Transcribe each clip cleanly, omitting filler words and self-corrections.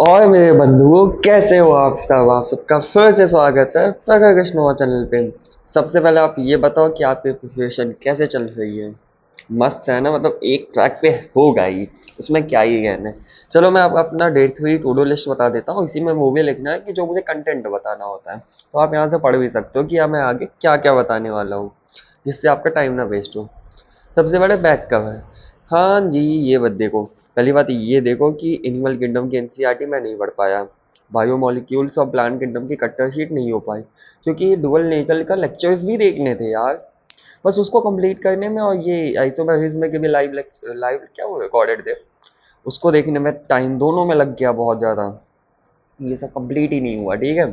और मेरे बंधुओं कैसे हो आप सबका फिर से स्वागत है प्रखर कृष्णवा चैनल पे। सबसे पहले आप ये बताओ कि आपकी प्रिपरेशन कैसे चल रही है। मस्त है ना, मतलब एक ट्रैक पे होगा ही, उसमें क्या ही कहना है। चलो मैं आपको अपना डे 3 टू डू लिस्ट बता देता हूँ। इसी में वो भी लिखना है कि जो मुझे कंटेंट बताना होता है, तो आप यहाँ से पढ़ भी सकते हो कि मैं आगे क्या क्या बताने वाला हूँ, जिससे आपका टाइम ना वेस्ट हो। सबसे बड़े बैक कवर। हाँ जी, ये बात देखो। पहली बात ये देखो कि एनिमल किंगडम की एनसीईआरटी मैं नहीं पढ़ पाया। बायोमोलिक्यूल्स और प्लांट किंगडम की कट्टर शीट नहीं हो पाई, क्योंकि डुअल नेचर का लेक्चर्स भी देखने थे यार। बस उसको कंप्लीट करने में, और ये आइसोमेरिज्म के भी लाइव क्या वो रिकॉर्डेड थे, उसको देखने में टाइम दोनों में लग गया बहुत ज़्यादा। ये सब कंप्लीट ही नहीं हुआ, ठीक है।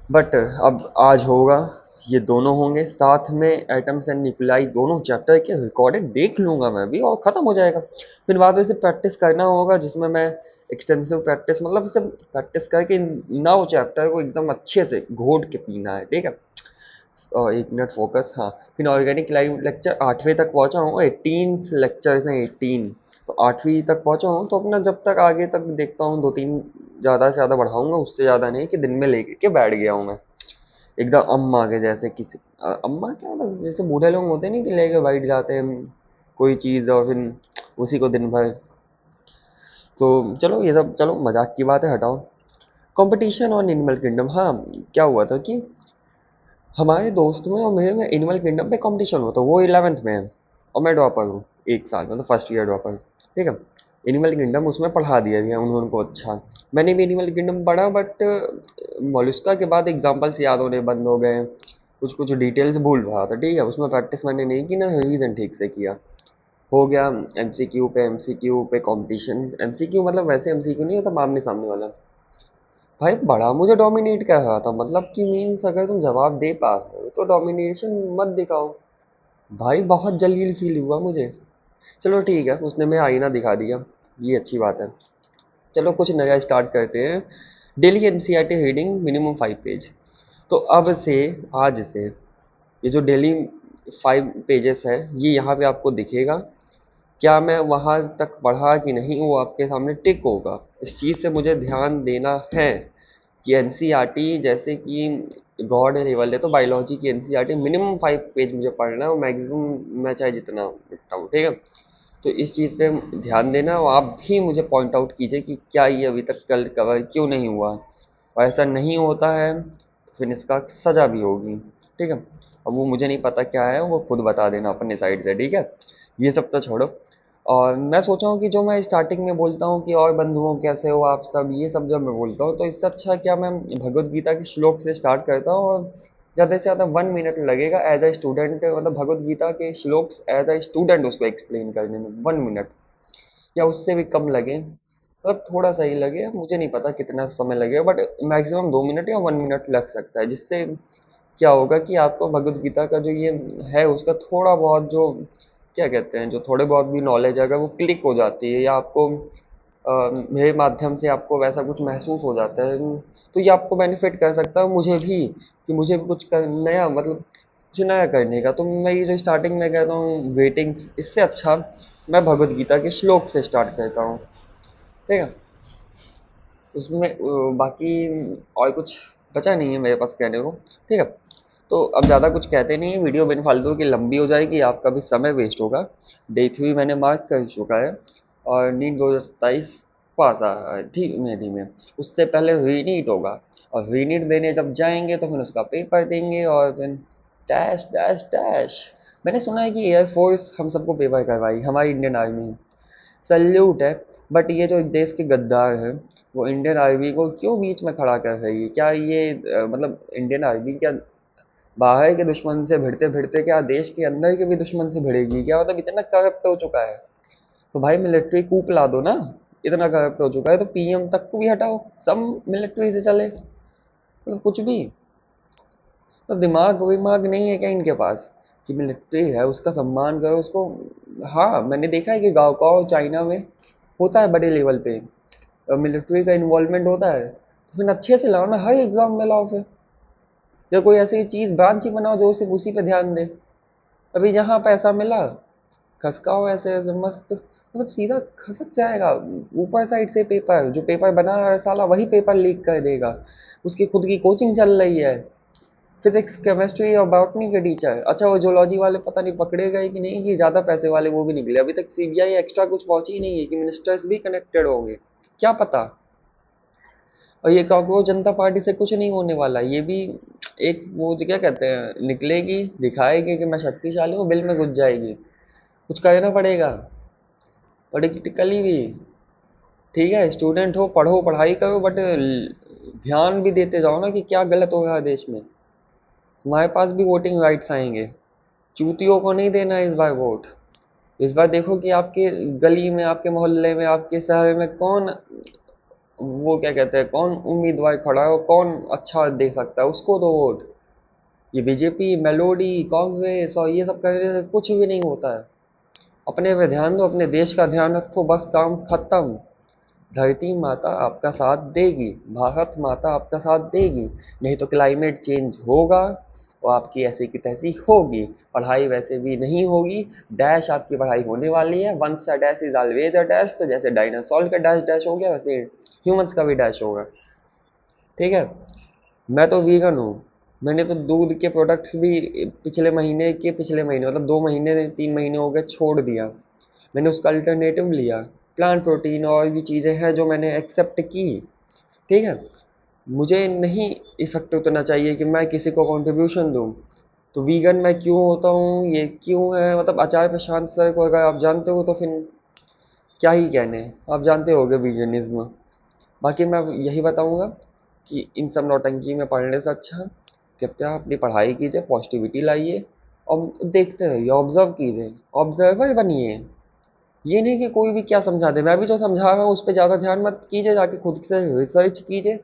बट अब आज होगा, ये दोनों होंगे साथ में। एटम्स एंड न्यूक्लियाई दोनों चैप्टर के रिकॉर्डेड देख लूंगा मैं भी, और ख़त्म हो जाएगा। फिर बाद में इसे प्रैक्टिस करना होगा, जिसमें मैं एक्सटेंसिव प्रैक्टिस, मतलब इसे प्रैक्टिस करके 9 चैप्टर को एकदम अच्छे से घोट के पीना है, ठीक है। और 1 मिनट फोकस, हाँ। फिर ऑर्गेनिक लाइव लेक्चर 8वें तक पहुंचा हूँ, 18 लेक्चर्स हैं, 18। तो 8वीं तक पहुंचा हूँ, तो अपना जब तक आगे तक देखता हूँ 2-3 ज़्यादा से ज़्यादा बढ़ाऊंगा, उससे ज़्यादा नहीं कि दिन में लेके के बैठ गया हूँ मैं एकदम अम्मा के जैसे। किसी अम्मा क्या, मतलब जैसे बूढ़े लोग होते नहीं कि लेके बैठ जाते हैं कोई चीज़ और फिर उसी को दिन भर। तो चलो ये सब, चलो मजाक की बात है, हटाओ। कंपटीशन ऑन एनिमल किंगडम, हाँ। क्या हुआ था कि हमारे दोस्त में और मेरे में एनिमल किंगडम पे कंपटीशन हुआ था। वो 11th में है और मैं ड्रॉपर हूँ, 1 साल, मतलब फर्स्ट ईयर ड्रॉपर, ठीक है। एनिमल किंगडम उसमें पढ़ा दिया गया उन्होंने को, अच्छा। मैंने भी एनिमल किंगडम पढ़ा, बट मोलस्का के बाद एग्जाम्पल्स याद होने बंद हो गए, कुछ कुछ डिटेल्स भूल रहा था, ठीक है। उसमें प्रैक्टिस मैंने नहीं की ना, रिवीजन ठीक से किया। हो गया। एमसीक्यू पे कंपटीशन। एमसीक्यू मतलब वैसे एमसीक्यू नहीं होता, आमने सामने वाला। भाई बड़ा मुझे डोमिनेट कर रहा था, मतलब कि मीन्स अगर तुम जवाब दे पा रहे हो तो डोमिनेशन मत दिखाओ। भाई बहुत जलील फील हुआ मुझे। चलो ठीक है, उसने मैं आईना दिखा दिया, ये अच्छी बात है। चलो कुछ नया स्टार्ट करते हैं। Daily NCERT reading minimum 5 page. तो अब से, आज से, ये जो डेली 5 पेजेस है, ये यहाँ पे आपको दिखेगा। क्या मैं वहाँ तक पढ़ा कि नहीं, वो आपके सामने टिक होगा। इस चीज़ पे मुझे ध्यान देना है कि एनसीईआरटी, जैसे कि गॉड लेवल है तो बायोलॉजी की एनसीईआरटी मिनिमम 5 पेज मुझे पढ़ना है, और मैक्सिमम मैं चाहे जितना निपटा हूँ, ठीक है। तो इस चीज़ पे ध्यान देना, और आप भी मुझे पॉइंट आउट कीजिए कि क्या ये अभी तक कल कवर क्यों नहीं हुआ। और ऐसा नहीं होता है तो फिर इसका सज़ा भी होगी, ठीक है। अब वो मुझे नहीं पता क्या है, वो खुद बता देना अपने साइड से, ठीक है। ये सब तो छोड़ो। और मैं सोचा हूँ कि जो मैं स्टार्टिंग में बोलता हूँ कि और बंधुओं कैसे हो आप सब, ये सब जब मैं बोलता हूँ, तो इससे अच्छा क्या मैं भगवत गीता के श्लोक से स्टार्ट करता हूँ, और ज़्यादा से ज़्यादा 1 मिनट लगेगा एज अ स्टूडेंट, मतलब भगवत गीता के श्लोक्स एज अ स्टूडेंट उसको एक्सप्लेन करने में 1 मिनट, या उससे भी कम लगे, मतलब थोड़ा सा ही लगे, मुझे नहीं पता कितना समय लगेगा, बट मैक्सिमम 2 मिनट या 1 मिनट लग सकता है। जिससे क्या होगा कि आपको भगवत गीता का जो ये है, उसका थोड़ा बहुत जो, क्या कहते हैं, जो थोड़े बहुत भी नॉलेज है, अगर वो क्लिक हो जाती है, या आपको मेरे माध्यम से आपको वैसा कुछ महसूस हो जाता है, तो ये आपको बेनिफिट कर सकता है, मुझे भी, कि मुझे भी कुछ नया, मतलब कुछ नया करने का। तो मैं ये जो स्टार्टिंग में कहता हूँ वेटिंग्स, इससे अच्छा मैं भगवत गीता के श्लोक से स्टार्ट करता हूँ, ठीक है। उसमें बाकी और कुछ बचा नहीं है मेरे पास कहने को, ठीक है। तो अब ज़्यादा कुछ कहते नहीं है, वीडियो बिन फालतू की लंबी हो जाएगी, आपका भी समय वेस्ट होगा। डे 3 मैंने मार्क कर चुका है, और नीट 2027 पास आ रहा है धीमे धीमे। उससे पहले रीनीट होगा, और रीनीट देने जब जाएंगे तो फिर उसका पेपर देंगे, और फिर डैश डैश डैश। मैंने सुना है कि एयरफोर्स हम सबको पेपर करवाई, हमारी इंडियन आर्मी। सल्यूट है। बट ये जो देश के गद्दार हैं, वो इंडियन आर्मी को क्यों बीच में खड़ा कर रही है? क्या ये मतलब इंडियन आर्मी क्या बाहर के दुश्मन से भिड़ते भिड़ते क्या देश के अंदर के भी दुश्मन से भिड़ेगी क्या? मतलब इतना करप्ट हो चुका है, तो भाई मिलिट्री कूप ला दो ना। इतना करप्ट हो चुका है तो पीएम तक को भी हटाओ, सब मिलिट्री से चले, मतलब कुछ भी। तो दिमाग विमाग नहीं है क्या इनके पास कि मिलिट्री है उसका सम्मान करो उसको। हाँ, मैंने देखा है कि गाँव चाइना में होता है बड़े लेवल पे, मिलिट्री का इन्वॉल्वमेंट होता है, तो फिर अच्छे से लाओ ना, हर एग्जाम में लाओ फिर। या कोई ऐसी चीज़ ब्रांच ही बनाओ जो सिर्फ उसी पे ध्यान दे। अभी जहाँ पैसा मिला खसकाओ ऐसे ऐसे मस्त, मतलब सीधा खसक जाएगा। ऊपर साइड से पेपर, जो पेपर बना है साला वही पेपर लीक कर देगा। उसकी खुद की कोचिंग चल रही है, फिजिक्स केमिस्ट्री और बॉटनी के टीचर। अच्छा वो जूलॉजी वाले पता नहीं पकड़े गए कि नहीं, कि ज़्यादा पैसे वाले वो भी निकले। अभी तक सीबीआई एक्स्ट्रा कुछ पहुंची ही नहीं है कि मिनिस्टर्स भी कनेक्टेड होंगे, क्या पता। और ये कॉकरोच जनता पार्टी से कुछ नहीं होने वाला, ये भी एक वो जो क्या कहते हैं, निकलेगी दिखाएगी कि मैं शक्तिशाली हूँ, बिल में घुस जाएगी। कुछ करना पड़ेगा पॉलिटिकली भी। ठीक है, स्टूडेंट हो, पढ़ो, पढ़ाई करो, बट ध्यान भी देते जाओ ना कि क्या गलत हो रहा है देश में। तुम्हारे पास भी वोटिंग राइट्स आएंगे, चूतियों को नहीं देना इस बार वोट। इस बार देखो कि आपके गली में, आपके मोहल्ले में, आपके शहर में कौन, वो क्या कहते हैं, कौन उम्मीदवार खड़ा है, कौन अच्छा दे सकता है, उसको दो वोट। ये बीजेपी, मेलोडी, कांग्रेस और ये सब करने से कुछ भी नहीं होता है। अपने पे ध्यान दो, अपने देश का ध्यान रखो, बस काम खत्म। धरती माता आपका साथ देगी, भारत माता आपका साथ देगी। नहीं तो क्लाइमेट चेंज होगा और आपकी ऐसी की तैसी होगी। पढ़ाई वैसे भी नहीं होगी, डैश आपकी पढ़ाई होने वाली है। Once a dash is always a dash, तो जैसे डायनासोर का डैश डैश हो गया, वैसे ह्यूमंस का भी डैश होगा। ठीक है, मैं तो वीगन हूँ। मैंने तो दूध के प्रोडक्ट्स भी पिछले महीने मतलब 2 महीने 3 महीने हो गए छोड़ दिया। मैंने उसका अल्टरनेटिव लिया, प्लांट प्रोटीन और भी चीज़ें हैं जो मैंने एक्सेप्ट की। ठीक है, मुझे नहीं इफेक्ट उतना चाहिए कि मैं किसी को कंट्रीब्यूशन दूं। तो वीगन मैं क्यों होता हूँ, ये क्यों है, मतलब आचार्य प्रशांत सर को अगर आप जानते हो तो फिर क्या ही कहने, आप जानते होगे वीगनिज्म। बाकी मैं यही बताऊंगा कि इन सब नौटंकी में पढ़ने से अच्छा कृपया अपनी पढ़ाई कीजिए, पॉजिटिविटी लाइए और देखते रहिए, ऑब्जर्व कीजिए, ऑब्जर्वर बनिए। ये नहीं कि कोई भी क्या समझा दे, मैं भी जो समझा रहा हूँ उस पर ज़्यादा ध्यान मत कीजिए, जाके खुद से रिसर्च कीजिए,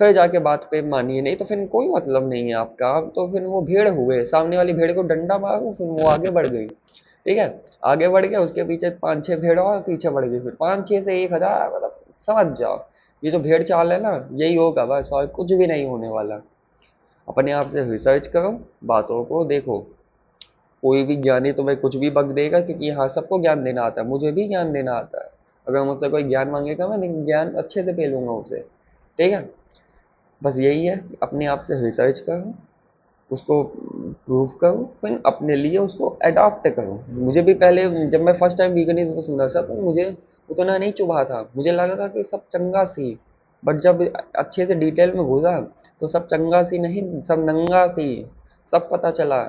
फिर जाके बात पे मानिए। नहीं तो फिर कोई मतलब नहीं है आपका, आप तो फिर वो भेड़ हुए, सामने वाली भेड़ को डंडा मारो, फिर वो आगे बढ़ गई। ठीक है, आगे बढ़ गया, उसके पीछे 5-6 भेड़ और पीछे बढ़ गई, फिर 5-6 से 1,000, मतलब समझ जाओ। ये जो भेड़ चाल है ना, यही होगा बस, और कुछ भी नहीं होने वाला। अपने आप से रिसर्च करो, बातों को देखो। कोई भी ज्ञानी तुम्हें कुछ भी बक देगा, क्योंकि हाँ सबको ज्ञान देना आता है, मुझे भी ज्ञान देना आता है। अगर मुझसे कोई ज्ञान मांगेगा मैं ज्ञान अच्छे से पेलूंगा उसे। ठीक है, बस यही है कि अपने आप से रिसर्च करो, उसको प्रूव करो, फिर अपने लिए उसको अडॉप्ट करो। मुझे भी पहले, जब मैं फर्स्ट टाइम वीगनिज्म सुना था तो मुझे उतना नहीं चुभा था, मुझे लगा था कि सब चंगा सी। बट जब अच्छे से डिटेल में घुसा तो सब चंगा सी नहीं, सब नंगा सी, सब पता चला।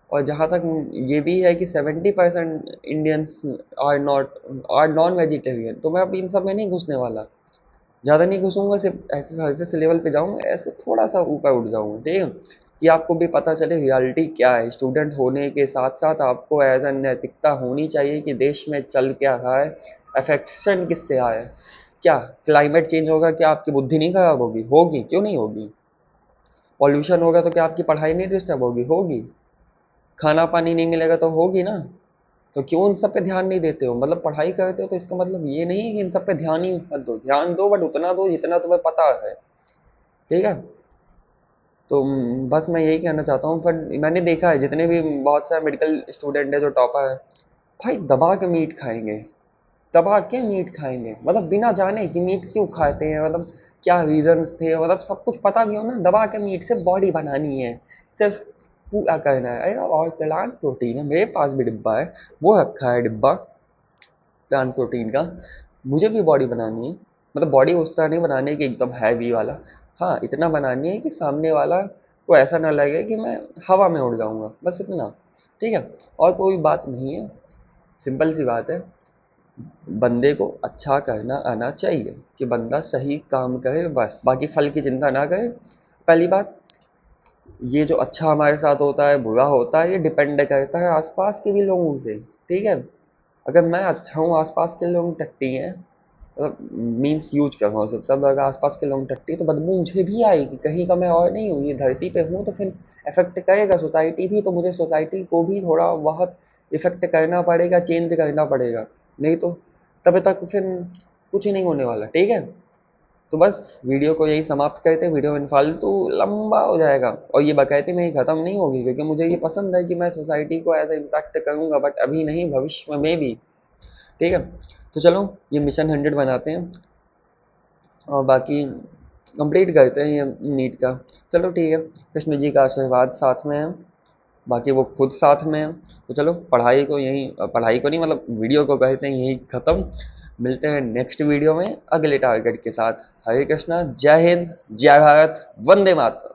और जहाँ तक ये भी है कि 70% Indians are not are non vegetarian, तो मैं अब इन सब में नहीं घुसने वाला। ज़्यादा नहीं घुसूंगा, सिर्फ ऐसे सर्फेस लेवल पे जाऊंगा, ऐसे थोड़ा सा ऊपर उठ जाऊंगा। ठीक है, कि आपको भी पता चले रियलिटी क्या है। स्टूडेंट होने के साथ साथ आपको एज अ नैतिकता होनी चाहिए कि देश में चल क्या रहा है, अफेक्शन किससे आया है। क्या क्लाइमेट चेंज होगा, क्या आपकी बुद्धि नहीं खराब होगी? होगी, क्यों नहीं होगी। पॉल्यूशन होगा तो क्या आपकी पढ़ाई नहीं डिस्टर्ब होगी? होगी। खाना पानी नहीं मिलेगा तो होगी ना। तो क्यों इन सब पे ध्यान नहीं देते हो? मतलब पढ़ाई करते हो तो इसका मतलब ये नहीं कि इन सब पे ध्यान ही मत दो, ध्यान दो बट उतना दो जितना तुम्हें पता है। ठीक है, तो बस मैं यही कहना चाहता हूँ। पर मैंने देखा है जितने भी बहुत सारे मेडिकल स्टूडेंट है जो टॉपर है, भाई दबा के मीट खाएंगे, दबा के मीट खाएंगे, मतलब बिना जाने कि मीट क्यों खाते हैं, मतलब क्या रीजंस थे, मतलब सब कुछ पता भी हो ना, दबा के मीट से बॉडी बनानी है, सिर्फ पूरा करना है। अरे और प्लांट प्रोटीन है, मेरे पास भी डिब्बा है, वो रखा है डिब्बा प्लांट प्रोटीन का। मुझे भी बॉडी बनानी है, मतलब बॉडी उस तरह नहीं बनानी है कि एकदम हैवी वाला। हाँ इतना बनानी है कि सामने वाला को ऐसा ना लगे कि मैं हवा में उड़ जाऊंगा, बस इतना। ठीक है, और कोई बात नहीं है, सिंपल सी बात है। बंदे को अच्छा करना आना चाहिए, कि बंदा सही काम करे बस, बाकी फल की चिंता ना करे। पहली बात, ये जो अच्छा हमारे साथ होता है बुरा होता है, ये डिपेंड करता है आसपास के भी लोगों से। ठीक है, अगर मैं अच्छा हूँ, आसपास के लोग टट्टी हैं, मतलब मीन्स यूज कर रहा हूँ, सब अगर आसपास के लोग टट्टी, तो बदबू मुझे भी आएगी, कहीं का मैं और नहीं हूँ, ये धरती पे हूँ, तो फिर इफेक्ट करेगा सोसाइटी भी, तो मुझे सोसाइटी को भी थोड़ा बहुत इफेक्ट करना पड़ेगा, चेंज करना पड़ेगा। नहीं तो तब तक फिर कुछ ही नहीं होने वाला। ठीक है, तो बस वीडियो को यही समाप्त करते हैं, वीडियो में फालतू लंबा हो जाएगा और ये बकैती में ही ख़त्म नहीं होगी, क्योंकि मुझे ये पसंद है कि मैं सोसाइटी को ऐसा इम्पैक्ट करूँगा, बट अभी नहीं, भविष्य में भी। ठीक है, तो चलो ये मिशन 100 बनाते हैं और बाकी कंप्लीट करते हैं ये नीट का। चलो ठीक है, कृष्ण जी का आशीर्वाद साथ में है, बाकी वो खुद साथ में है। तो चलो पढ़ाई को यहीं, पढ़ाई को नहीं मतलब वीडियो को कहते हैं यहीं ख़त्म। मिलते हैं नेक्स्ट वीडियो में अगले टारगेट के साथ। हरे कृष्णा, जय हिंद, जय भारत, वंदे मातरम।